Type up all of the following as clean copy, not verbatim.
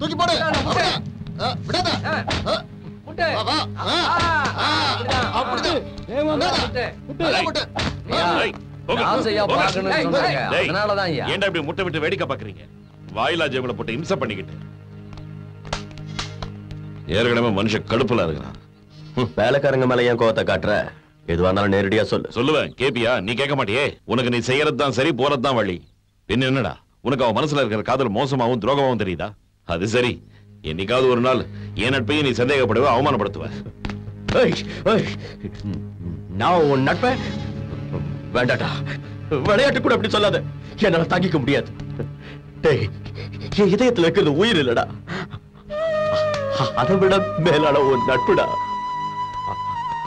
தூக்கி போடு. விடாத. முட்டை. வா. அப்படிதான். ஏன்டா இப்படி முட்டை விட்டு வேடிக்கை பாக்குறீங்க? வாயிலா ஜெயங்களை போட்டு இம்சை பண்ணிக்கிட்டு ஏற்கனவே மனுஷன் கடுப்புல இருக்கிறான். வேலைக்காரங்க மேல ஏன் கோவத்தை காட்டுற? எதுவா இருந்தாலும் நேரடியா சொல்லுவேன். கேப்பியா? நீ கேட்க மாட்டியே. உனக்கு நீ செய்யறதுதான் சரி, போறதுதான் வழி. பின்ன என்னடா உனக்கு அவன் மனசுல இருக்கிற காதல் மோசமாவும் துரோகமாவும் தெரியுதா? அது சரி, என்னைக்காவது ஒரு நாள் என் நட்பையும் நீ சந்தேகப்படுவ, அவமானப்படுத்துவ. நான் உன் நட்பை வேண்டாடா. விளையாட்டு கூட அப்படி சொல்லாத. என்னால தாங்கிக்க முடியாது. என் இதயத்துல இருக்கிறது உயிர் இல்லடா, அதை விட மேலான உன் நட்புடா.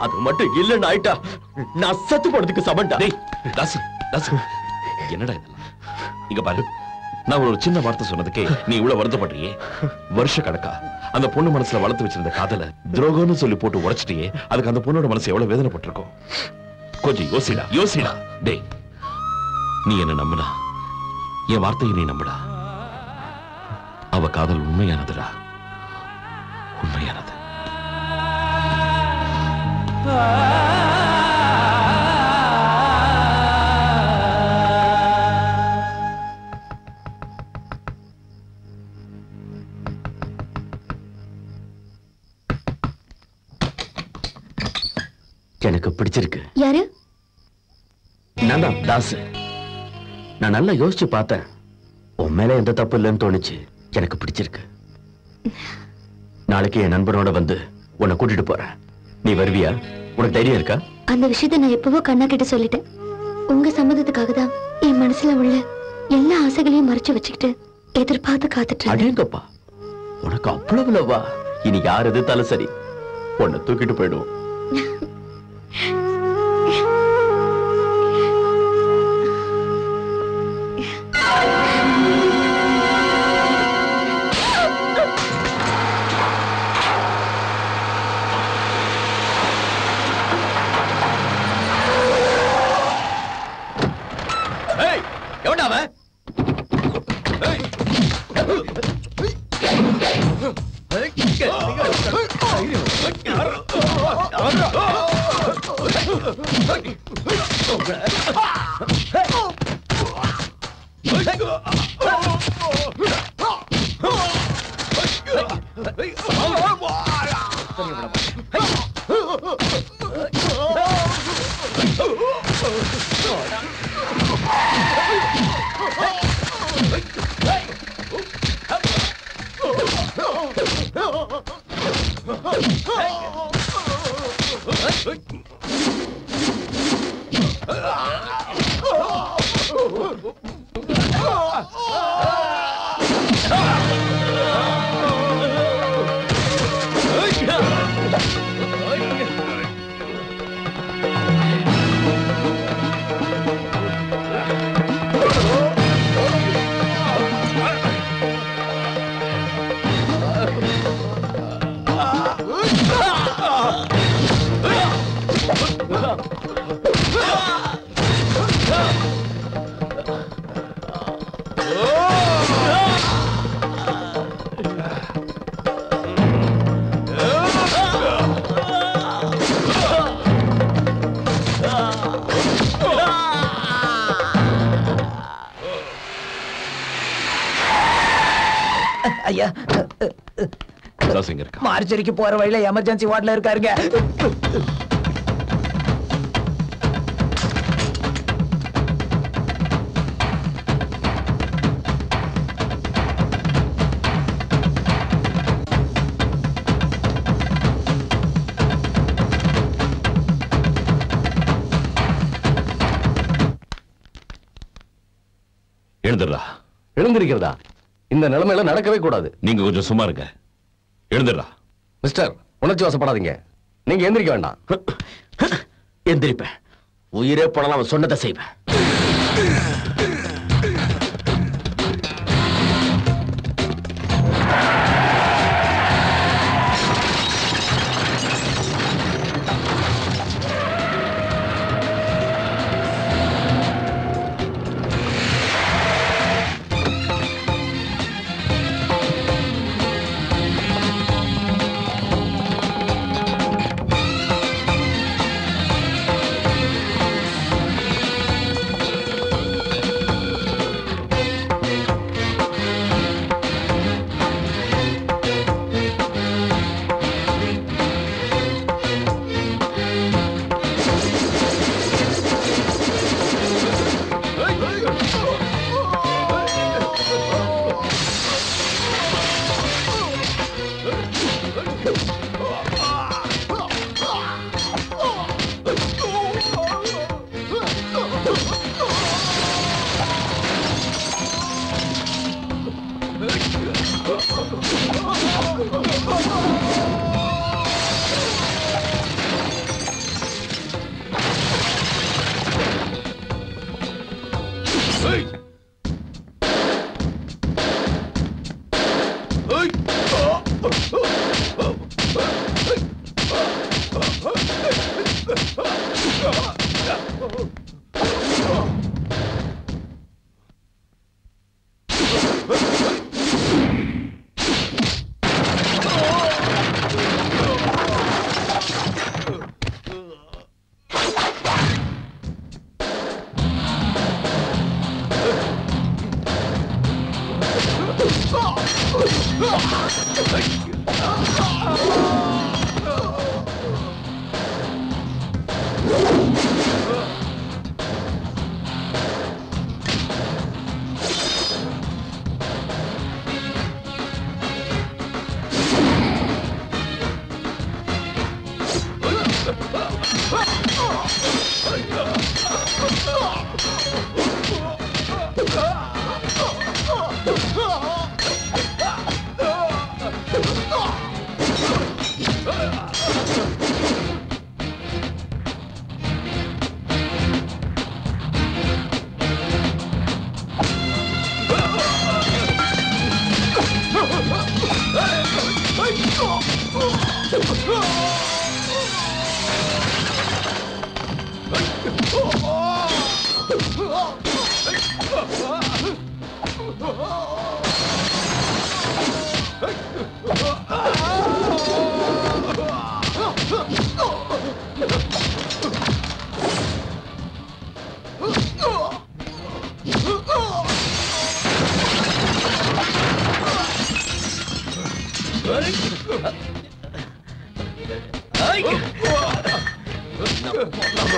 அது மட்டும் இல்லன்னு ஆயிட்டா நான் செத்து போறதுக்கு சமண்டா. என்னடா இதெல்லாம்? இங்க பாரு, நான் ஒரு சின்ன வார்த்தை சொன்னதுக்கே நீ இவ்வளவு வருத்தப்படுறியே. வருஷ கணக்கா அந்த பொண்ணு மனசுல வளர்த்து வச்சிருந்த காதல துரோகம்னு சொல்லி போட்டு உடைச்சிட்டியே. அதுக்கு அந்த பொண்ணோட மனசு எவ்வளவு வேதனைப்பட்டிருக்கும். கொஞ்சம் யோசிடா. டேய், நீ என்ன நம்புனா, என் வார்த்தையை நீ நம்புடா. அவ காதல் உண்மையானதுடா, உண்மையானது. எனக்கு பிடிச்சிருக்கு. யாரு? நான் தான் தாசு. நான் நல்லா யோசிச்சு பார்த்தேன். உன் மேல எந்த தப்பு இல்லைன்னு தோணுச்சு. எனக்கு பிடிச்சிருக்கு. நாளைக்கு என் நண்பனோட வந்து உன்னை கூட்டிட்டு போறேன். நீ வருவியா? உனக்கு தைரியம் இருக்கா? அந்த விஷயத்தை நான் எப்பவோ கண்ணா கிட்ட சொல்லிட்டேன். உங்க சம்மதத்துக்காக தான் என் மனசுல உள்ள எல்லா ஆசைகளையும் மறைச்சு வச்சுக்கிட்டு எதிர்பார்த்து காத்துட்டு. அடேங்கப்பா, உனக்கு அவ்வளவுலவா? இனி யார் எதிர்த்தாலும் சரி, உன்னை தூக்கிட்டு போயிடுவோம். ஐயா, மார்ச்சரிக்கு போற வழியில எமர்ஜென்சி வார்டுல இருக்காருங்க. எழுந்துடுறா. எழுந்திருக்கிறதா? இந்த நிலைமையில நடக்கவே கூடாது. நீங்க கொஞ்சம் சும்மா இருங்க. எழுந்துடுறா. மிஸ்டர், உணர்ச்சி வசப்படாதீங்க. நீங்க எந்திரிக்க வேண்டாம். எந்திரிப்பேன். உயிரே போனாலும் அவன் சொன்னதை செய்வேன்.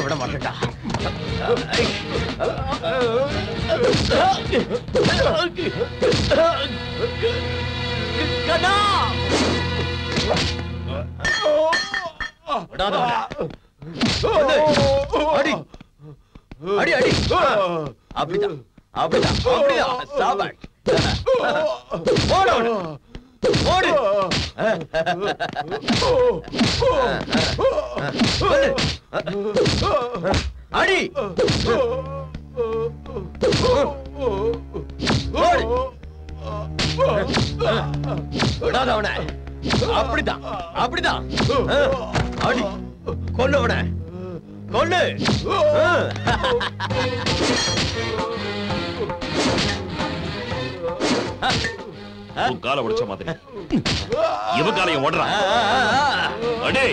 விட மாட்டேன்டா. கண்ணா அடி அடி அடி. அப்படிதான் அப்படிதான் அப்படிதான். சாபாஷ். ஓடு ஓடு. அடி விடாத அவனை. அப்படிதான் அப்படிதான். அடி கொல்லு அவனை கொல்லு. உன் காலை உடைச்ச மாதிரி இவ காலையும் ஓடுறான். அடே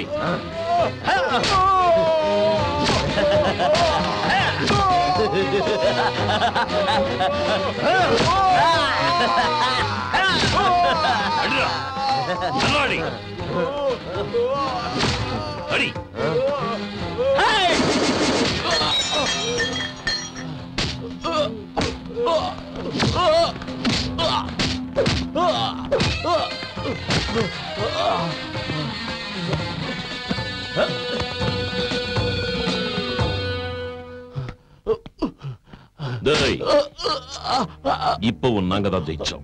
அடிடா அடி அடி. இப்பவும் நாங்க தான் ஜெயிச்சோம்.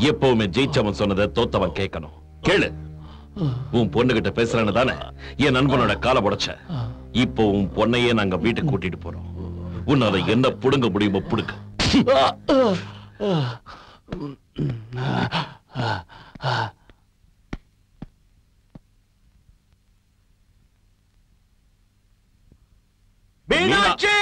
எப்பவுமே ஜெயிச்சவன் சொன்னதை தோத்தவன் கேட்கணும். கேளு. உன் பொண்ணுகிட்ட பேசுறேன்னு தானே என் நண்பனோட காலை உடைச்ச. இப்போ உன் பொண்ணையே நாங்க வீட்டுக்கு கூட்டிட்டு போறோம். உன்னால என்ன புடுங்க முடியுமோ புடுங்க. மீனாட்சி